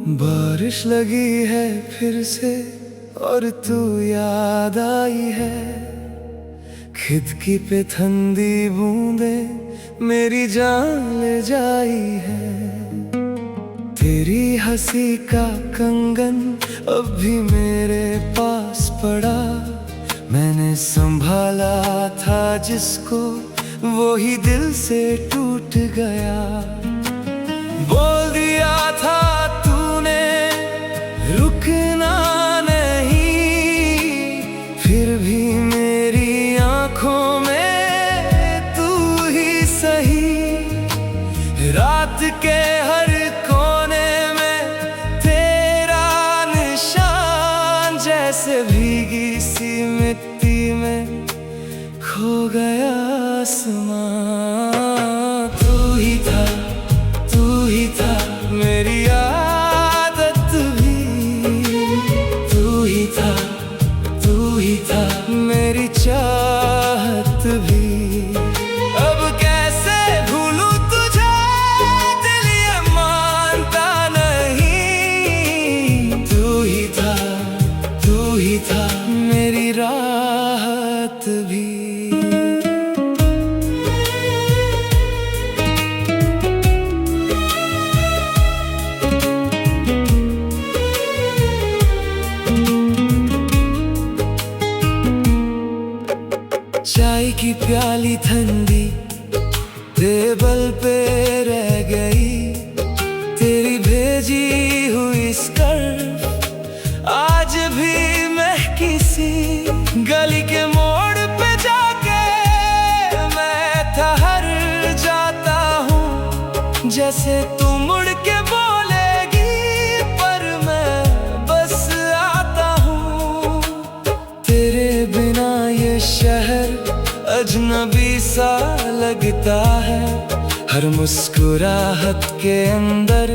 बारिश लगी है फिर से और तू याद आई है। खिड़की पे ठंडी बूंदे मेरी जान ले जाई है। तेरी हंसी का कंगन अब भी मेरे पास पड़ा। मैंने संभाला था जिसको वो ही दिल से टूट गया। बोल दिया था तूने रुकना नहीं, फिर भी मेरी आंखों में तू ही सही। रात के हर कोने में तेरा निशान, जैसे भीगी सी मिट्टी में खो गया आसमां। तू ही था, तू ही था मेरी आदत भी। तू ही था, तू ही था मेरी चाहत भी। अब कैसे भूलूं तुझे, दिल ये मानता नहीं। तू ही था, तू ही था मेरी राहत भी। चाय की प्याली ठंडी टेबल पे रह गई। तेरी भेजी हुई स्कर्फ आज भी महकी सी। गली के मोड़ पे जाके मैं ठहर जाता हूँ, जैसे तू मुड़ के बोलेगी पर मैं बस आता हूँ। तेरे बिना ये शहर अजनबी सा लगता है। हर मुस्कुराहट के अंदर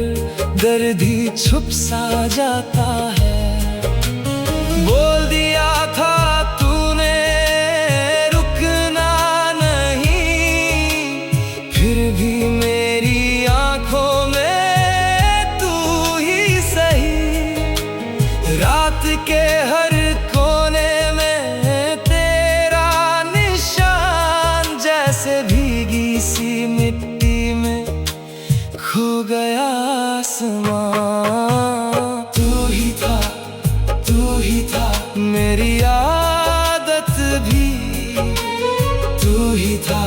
दर्द ही छुप सा जाता है। बोल दिया था तूने रुकना नहीं, फिर भी मेरी आंखों में तू ही सही। रात के हर कोने में तेरा निशान, जैसे भीगी सी मिट्टी में खो गया आसमां। तू ही था, तू ही था मेरी आदत भी। तू ही था,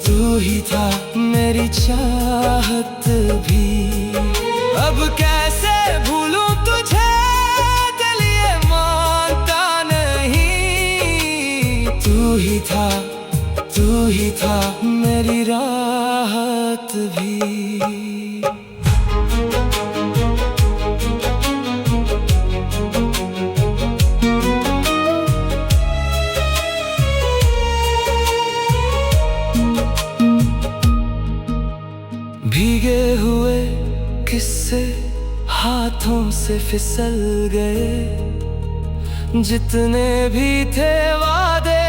तू ही था मेरी चाहत भी। अब कैसे भूलूं तुझे, दिल ये मानता नहीं। तू ही था, तू ही था मेरी राहत भी। भीगे हुए किस्से हाथों से फिसल गए। जितने भी थे वादे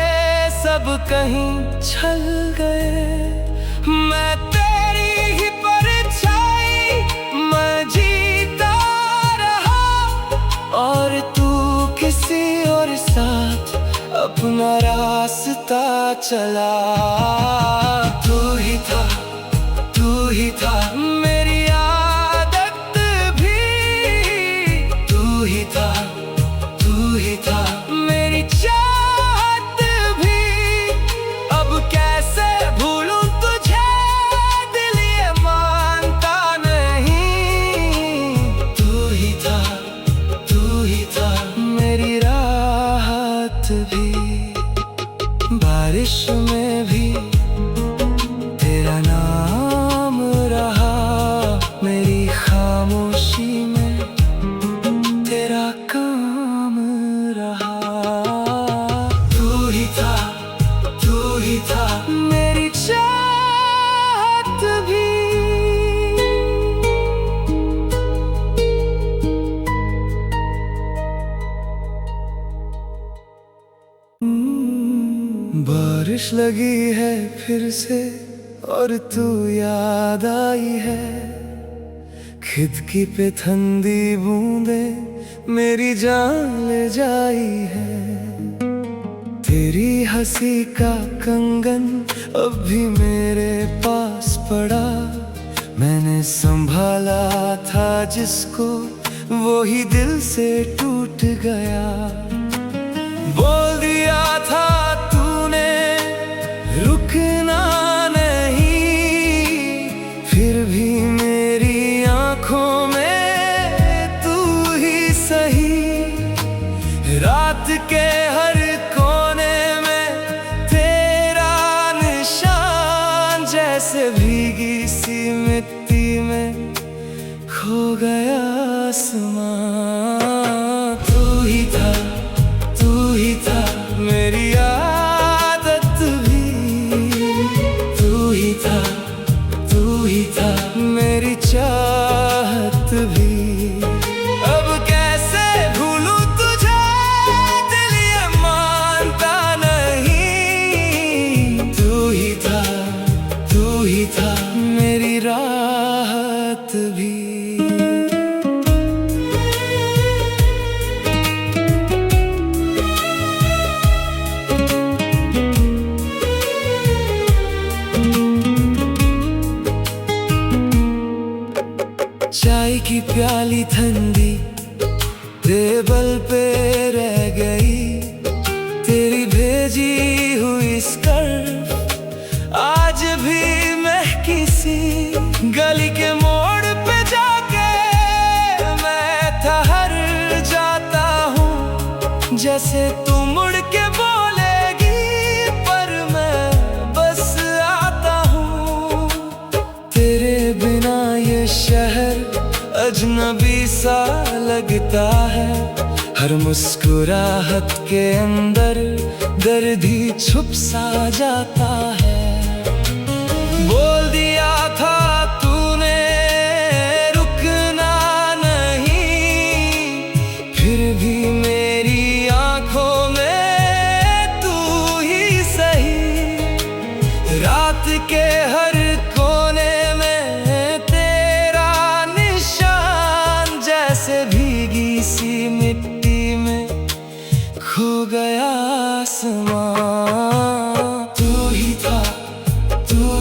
सब कहीं छल गए। मैं तेरी ही परछाई मैं जीता रहा, और तू किसी और साथ अपना रास्ता चला। तू ही था, तू ही था मेरी आदत भी। तू ही था, तू ही था मेरी चाहत भी। अब कैसे भूलूं तुझे, दिल ये मानता नहीं। तू ही था, तू ही था मेरी राहत भी। बारिश में भी तेरा नाम रहा, मेरी खामोशी में तेरा काम रहा। तू ही था, तू ही था मेरी चाहत भी। बारिश लगी है फिर से और तू याद आई है। खिड़की पे ठंडी बूंदे मेरी जान ले जाई है। तेरी हंसी का कंगन अब भी मेरे पास पड़ा। मैंने संभाला था जिसको वो ही दिल से टूट गया। बोल दिया था तूने रुकना नहीं, फिर भी मेरी आंखों में तू ही सही। रात के हर कोने में तेरा निशान, जैसे भीगी सी मिट्टी में खो गया आसमां। तू ही था मेरी आदत भी, तू ही था मेरी चाहत भी। अब कैसे भूलूं तुझे, दिल ये मानता नहीं। तू ही था मेरी राहत भी। चाय की प्याली ठंडी टेबल पे रह गई। तेरी भेजी हुई स्कर्फ आज भी महकी सी। गली के मोड़ पे जाके मैं ठहर जाता हूँ, जैसे तू मुड़ के बोलेगी पर मैं बस आता हूँ। तेरे बिना ये शहर अजनबी सा लगता है। हर मुस्कुराहट के अंदर दर्द ही छुप सा जाता है। बोल दिया था तूने रुकना नहीं, फिर भी मेरी आंखों में तू ही सही। रात के हर कोने में तेरा निशान, जैसे भीगी सी मिट्टी में खो गया आसमां। तू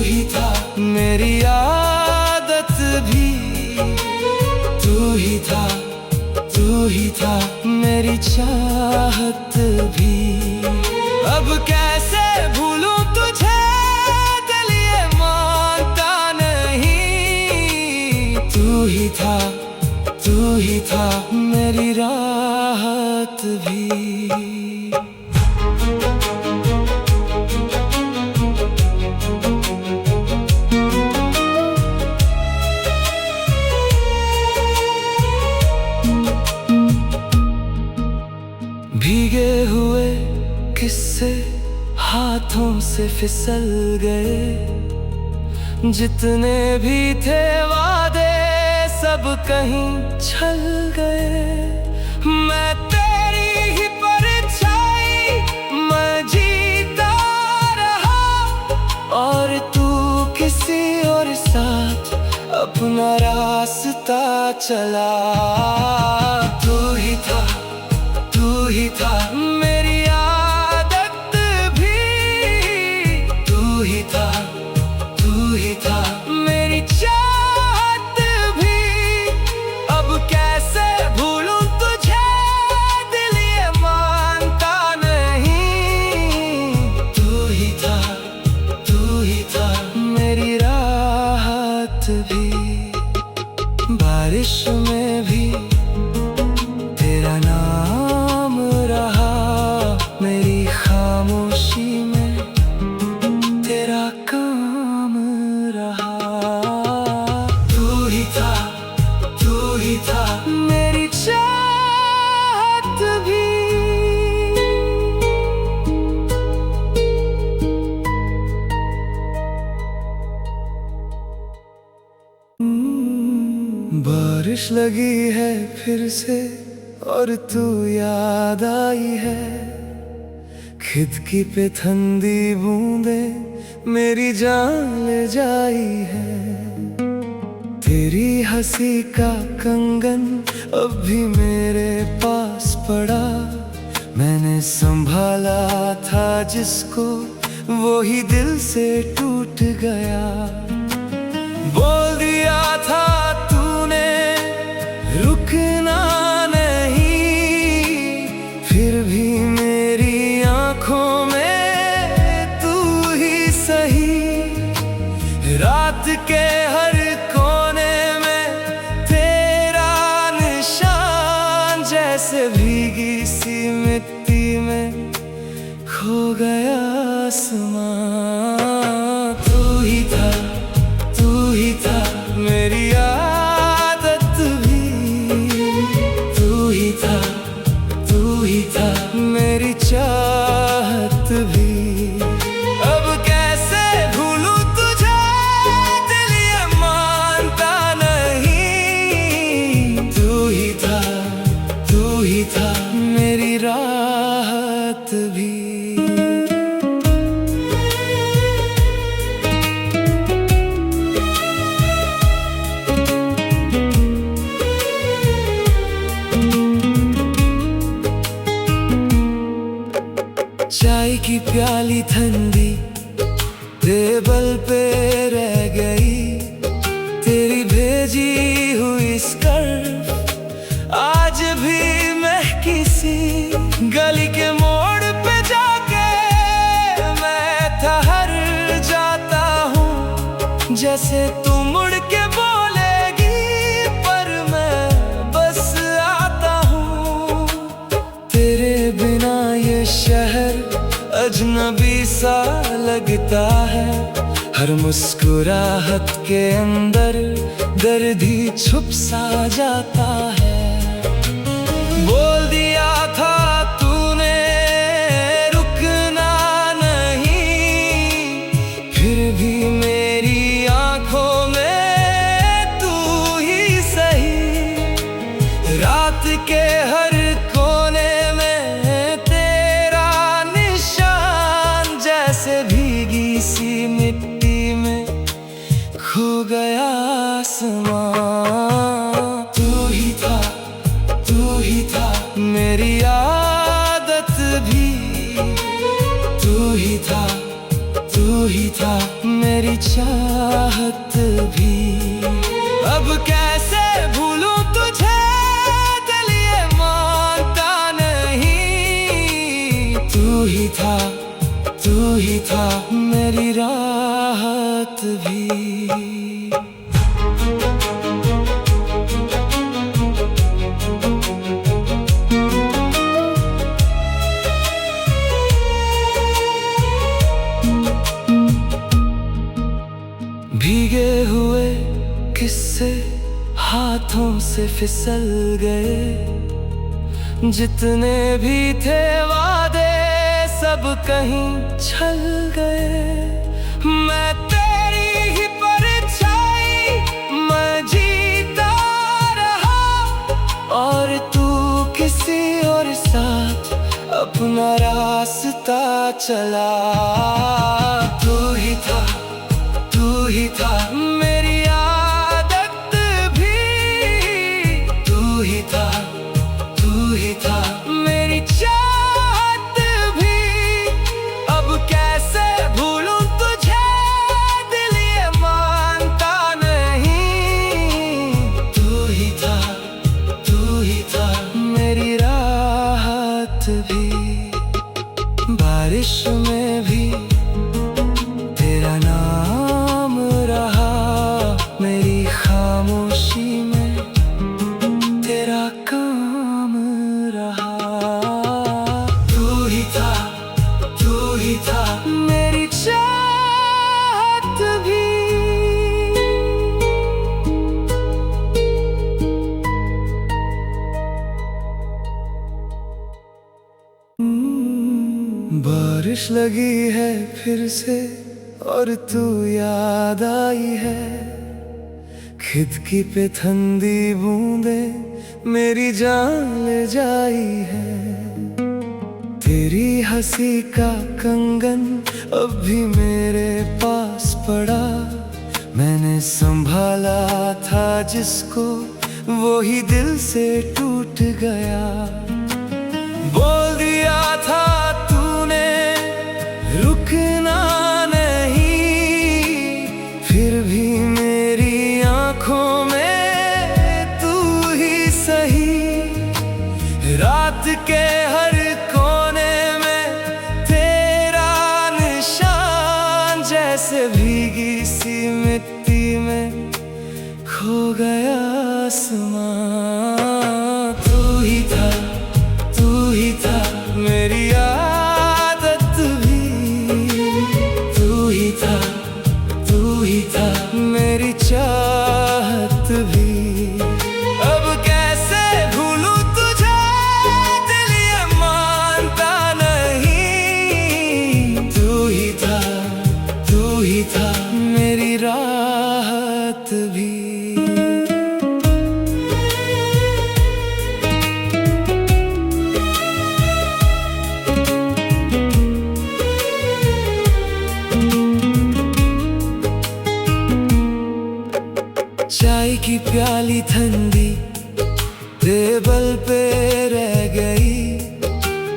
ही था मेरी आदत भी, तू ही था मेरी चाहत भी। अब कैसे भूलूं तुझे, दिल ये मानता नहीं। तू ही था मेरी राहत भी। भीगे हुए किस्से हाथों से फिसल गए। जितने भी थे वादे सब कहीं छल गए। मैं तेरी ही परछाई मैं जीता रहा, और तू किसी और साथ अपना रास्ता चला। तू ही था मेरी आदत भी, तू ही था मेरी चाहत भी। अब कैसे भूलूं तुझे, दिल ये मानता नहीं। तू ही था मेरी राहत भी। बारिश में भी तेरा नाम रहा, मेरी खामोशी में तेरा काम रहा। तू ही था मेरी चाहत भी। बारिश लगी है फिर से और तू याद आई है। खिड़की पे ठंडी बूंदे मेरी जान ले जाई है। तेरी हंसी का कंगन अब भी मेरे पास पड़ा। मैंने संभाला था जिसको वो ही दिल से टूट गया। बोल दिया था तूने रुकना नहीं, फिर भी मेरी आंखों में तू ही सही। रात के हर कोने में तेरा निशान, जैसे भीगी सी मिट्टी में खो गया आसमां। तू ही था मेरी आदत भी, तू ही था मेरी चाहत भी। अब कैसे भूलूं तुझे, दिल ये मानता नहीं। तू ही था मेरी राहत भी। चाय की प्याली ठंडी टेबल पे रह गई। तेरी भेजी हुई स्कर्फ आज भी महकी सी। गली के मोड़ पे जाके मैं ठहर जाता हूँ, जैसे तू मुड़ के बोलेगी पर मैं बस आता हूँ। तेरे बिना ये शहर अजनबी सा लगता है। हर मुस्कुराहट के अंदर दर्द ही छुप सा जाता है। बोल दिया था तूने रुकना नहीं, फिर भी मेरी आंखों में तू ही सही। रात के हर कोने में तेरा निशान, जैसे भीगी सी मिट्टी में खो गया आसमां। तू ही था मेरी आदत भी, तू ही था मेरी चाहत भी। अब कैसे भूलूं तुझे, दिल ये मानता नहीं। तू ही था मेरी राहत भी। भीगे हुए किस्से हाथों से फिसल गए। जितने भी थे वादे सब कहीं छल गए। मैं तेरी ही परछाई मैं जीता रहा, और तू किसी और साथ अपना रास्ता चला। तू ही था मेरी आदत भी, तू ही था मेरी चाहत भी। अब कैसे भूलूं तुझे, दिल ये मानता नहीं। तू ही था मेरी राहत भी। बारिश में भी तेरा नाम रहा, मेरी खामोशी में तेरा काम रहा। तू ही था मेरी चाहत भी। बारिश लगी है फिर से और तू याद आई है। खिड़की पे ठंडी बूंदें मेरी जान ले जाई है। तेरी हंसी का कंगन अब भी मेरे पास पड़ा। मैंने संभाला था जिसको वो ही दिल से टूट गया। बोल दिया था तूने रुकना नहीं, फिर भी मेरी आंखों में तू ही सही। रात के हर कोने में तेरा निशान, जैसे भीगी सी मिट्टी में खो गया आसमां। तू ही था मेरी आदत भी, तू ही था मेरी चाहत भी। अब कैसे भूलूं तुझे, दिल ये मानता नहीं। तू ही था मेरी राहत भी। चाय की प्याली ठंडी टेबल पे रह गई,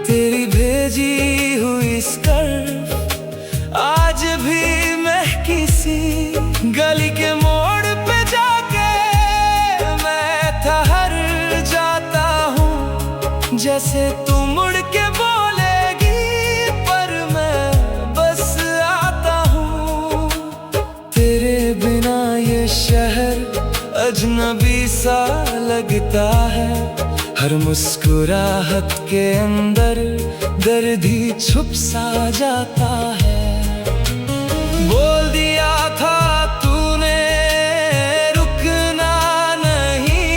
तेरी भेजी हुई स्कर्फ आज भी महकी सी। गली के मोड़ पे जाके मैं ठहर जाता हूँ, जैसे तू मुड़ के बोलेगी पर मैं बस आता हूँ। तेरे बिना ये शहर अजनबी सा लगता है, हर मुस्कुराहट के अंदर दर्द ही छुप सा जाता है। बोल दिया था तूने रुकना नहीं,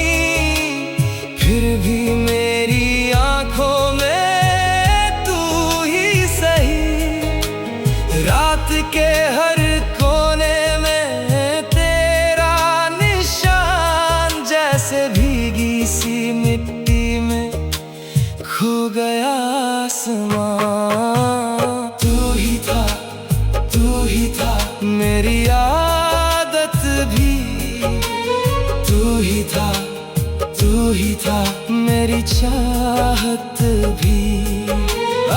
फिर भी मेरी आंखों में तू ही सही। रात के हर कोने में तेरा निशान, जैसे भीगी सी मिट्टी में खो गया आसमां। तू ही था मेरी आदत भी, तू ही था मेरी चाहत भी।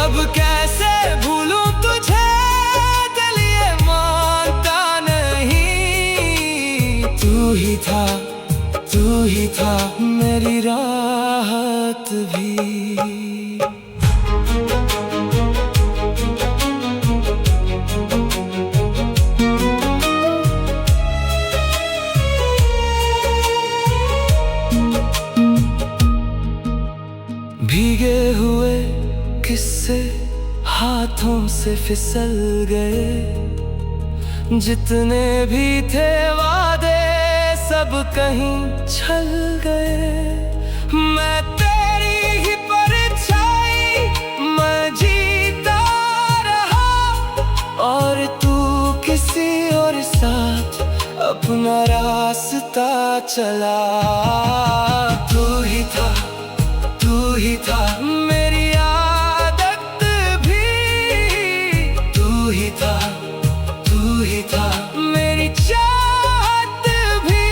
अब कैसे भूलूं तुझे, दिल ये मानता नहीं। तू ही था मेरी राहत भी। भीगे हुए किस्से हाथों से फिसल गए, जितने भी थे वादे सब कहीं छल गए। मैं तेरी ही परछाई मैं जीता रहा, और तू किसी और साथ अपना रास्ता चला। तू ही था मेरी आदत भी, तू ही था मेरी चाहत भी।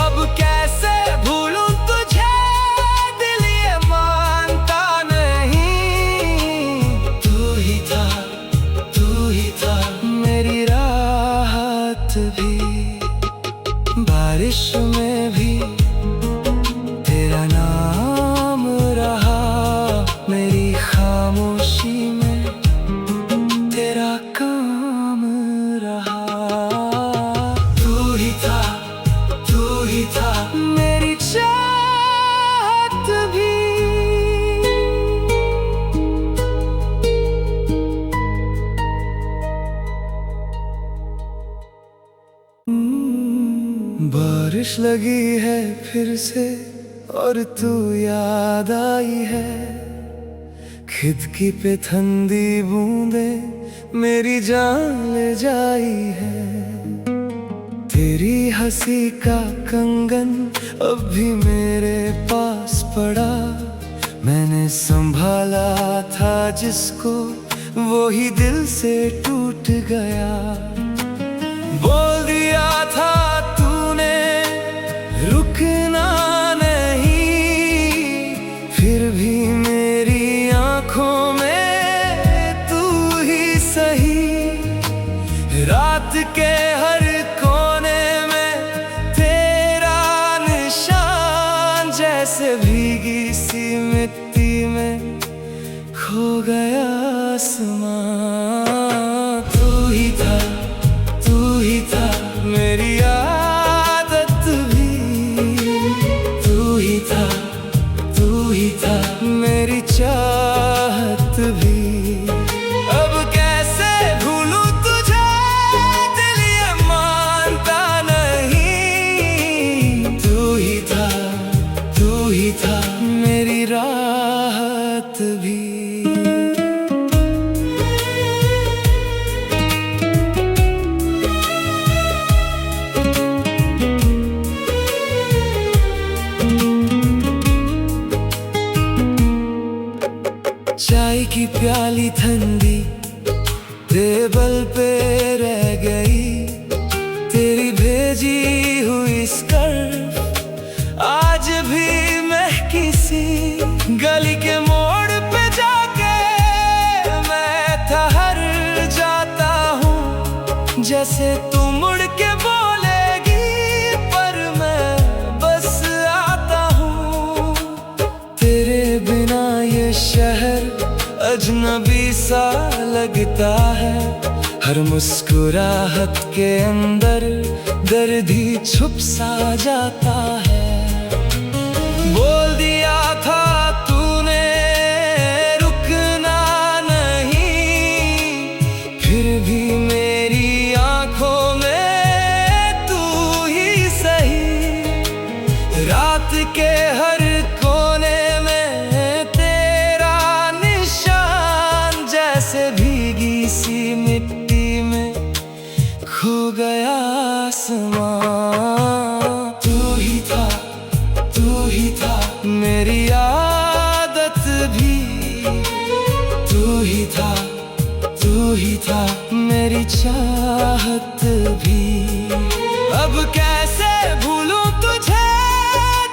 अब कैसे भूलूं तुझे, दिल ये मानता नहीं। तू ही था मेरी राहत भी। बारिश में भी तेरा नाम रहा, मेरी खामोशी में तेरा काम रहा। तू ही था मेरी चाहत भी। बारिश लगी है फिर से और तू याद आई है, खिड़की पे ठंडी बूंदें मेरी जान ले जाई है। तेरी हंसी का कंगन अब भी मेरे पास पड़ा, मैंने संभाला था जिसको वो ही दिल से टूट गया। बोल दिया था तूने रुकना नहीं, फिर भी मेरी आंखों में तू ही सही। रात के हर कोने में तेरा निशान, जैसे भीगी सी मिट्टी में खो गया आसमां। तू ही था मेरी आदत भी, तू ही था मेरी चाहत भी। अब कैसे भूलूं तुझे, दिल ये मानता नहीं। तू ही था मेरी राहत भी। चाय की प्याली ठंडी टेबल पे रह गई, तेरी भेजी हुई स्कर्फ आज भी महकी सी। गली के मोड़ पे जाके मैं ठहर जाता हूँ, जैसे तू मुड़ के बोलेगी, पर मैं बस आता हूँ। तेरे बिना ये शहर अजनबी सा लगता है, हर मुस्कुराहट के अंदर दर्द ही छुप सा जाता है। बोल दिया था तूने रुकना नहीं, फिर भी मेरी आंखों में तू ही सही। रात के हर कोने में तेरा निशान, जैसे भीगी सी मिट्टी में खो गया आसमां। तू ही था मेरी आदत भी, तू ही था मेरी चाहत भी। अब कैसे भूलूं तुझे,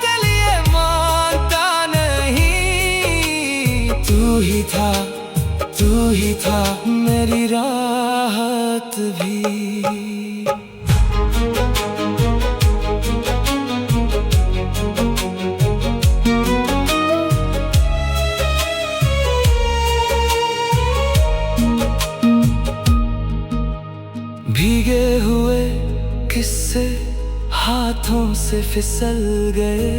दिल ये मानता नहीं। तू ही था मेरी राहत भी। भीगे हुए किस्से हाथों से फिसल गए,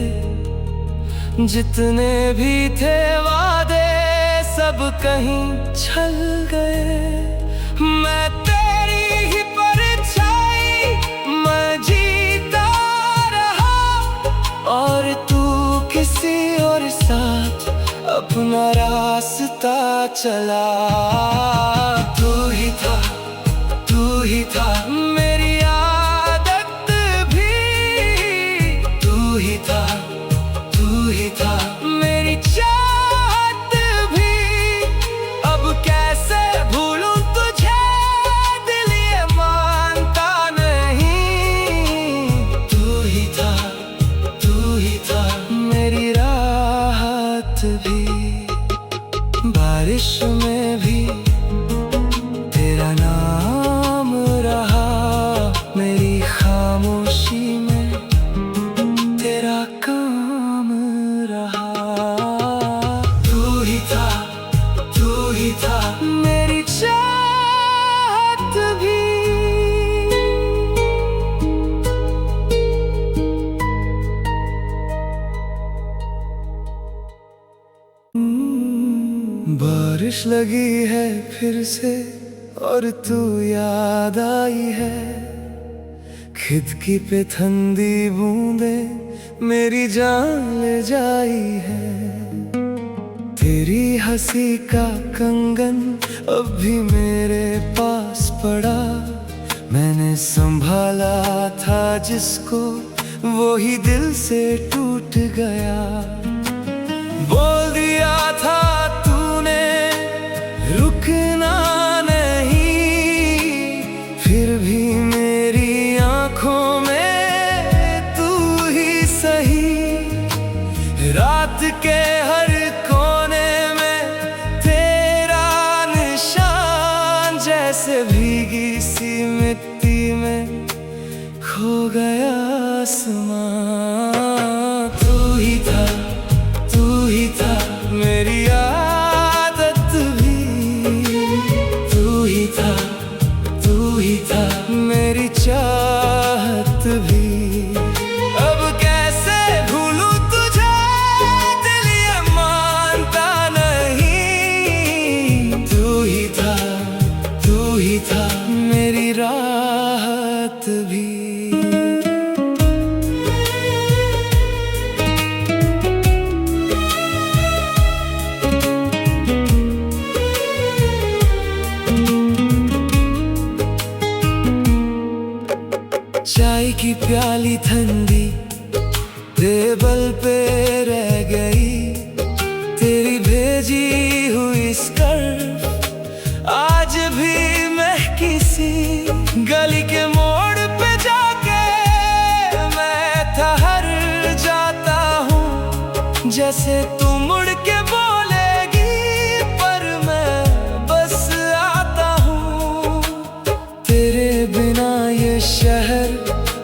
जितने भी थे वादे सब कहीं छल गए। मैं तेरी ही परछाई मैं जीता रहा, और तू किसी और साथ अपना रास्ता चला। तू ही था मेरी आदत भी, तू ही था मेरी चाहत भी। अब कैसे भूलूं तुझे, दिल ये मानता नहीं। तू ही था मेरी राहत भी। बारिश में भी तेरा नाम रहा, मेरी खामोशी में तेरा काम रहा। तू ही था मेरी चाहत भी। बारिश लगी है फिर से और तू याद आई है, खिड़की पे ठंडी बूंदे मेरी जान ले जाई है। तेरी हंसी का कंगन अब भी मेरे पास पड़ा, मैंने संभाला था जिसको वो ही दिल से टूट गया। बोल दिया था तूने रुकना नहीं, फिर भी मेरी आंखों रात के हर कोने में तेरा निशान, जैसे भीगी सी मिट्टी में खो गया आसमां। तू ही था मेरी आदत भी, तू ही था मेरी चाहत भी। अब कैसे भूलूं तुझे, दिल ये मानता नहीं। तू ही था मेरी राहत भी। चाय की प्याली ठंडी टेबल पे रह गई, तेरी भेजी हुई स्कर्फ आज भी महकी सी। गली के मोड़ पे जाके मैं ठहर जाता हूँ, जैसे तू मुड़ के बोलेगी, पर मैं बस आता हूँ। तेरे बिना ये शहर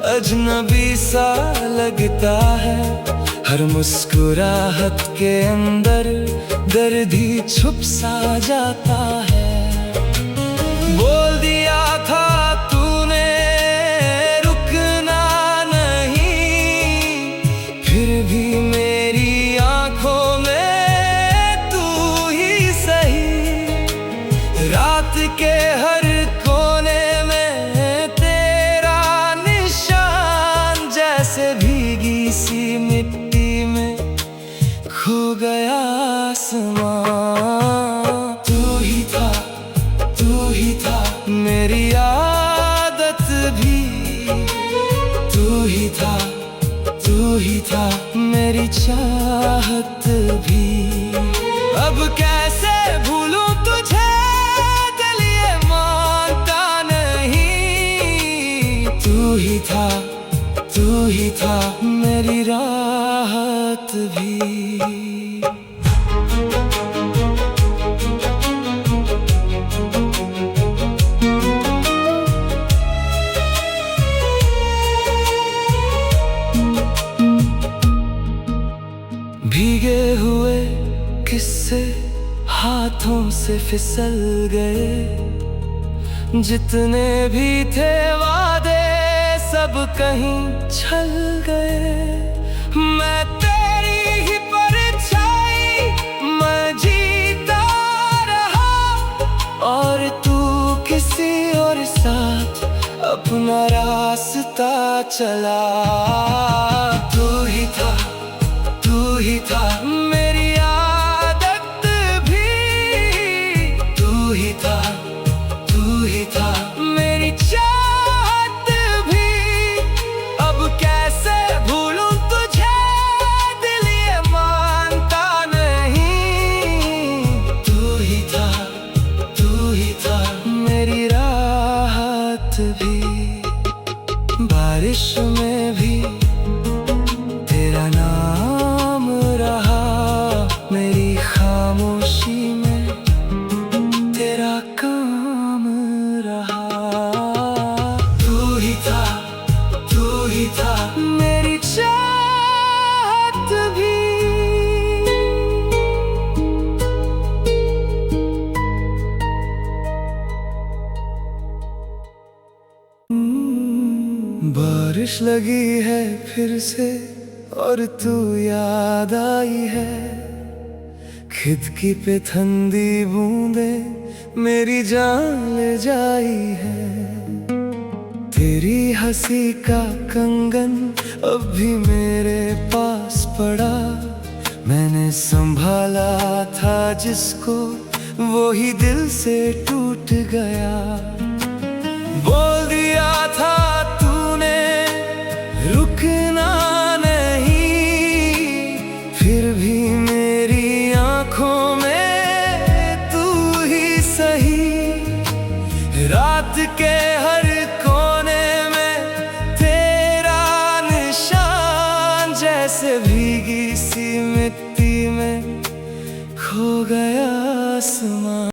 अजनबी सा लगता है, हर मुस्कुराहट के अंदर दर्द ही छुप सा जाता है। बोल दिया था तूने रुकना नहीं, फिर भी मेरी आंखों में तू ही सही। रात के हर कोने में तेरा निशान, जैसे भीगी सी मिट्टी में खो गया आसमां। तू ही था मेरी आदत भी, तू ही था मेरी चाहत भी। अब कैसे भूलूं तुझे, दिल ये मानता नहीं। तू ही था मेरी राहत भी। भीगे हुए किस्से हाथों से फिसल गए, जितने भी थे वादे सब कहीं छल गए। मैं तेरी ही परछाई मैं जीता रहा, और तू किसी और साथ अपना रास्ता चला। तू ही था मेरी आदत भी, तू ही था मेरी चाहत भी। अब कैसे भूलूं तुझे, दिल ये मानता नहीं। तू ही था मेरी राहत भी। बारिश में भी तेरा नाम रहा, मेरी खामोशी में तेरा काम रहा। तू ही था मेरी चाहत भी। बारिश लगी है फिर से और तू याद आई है, खिड़की पे ठंडी बूंदे मेरी जान ले जाई है। तेरी हंसी का कंगन अब भी मेरे पास पड़ा, मैंने संभाला था जिसको वो ही दिल से टूट गया। बोल दिया था तूने रुकना नहीं, फिर भी मेरी आंखों में तू ही सही। रात के हर कोने में तेरा निशान, जैसे भीगी सी खो गया आसमां।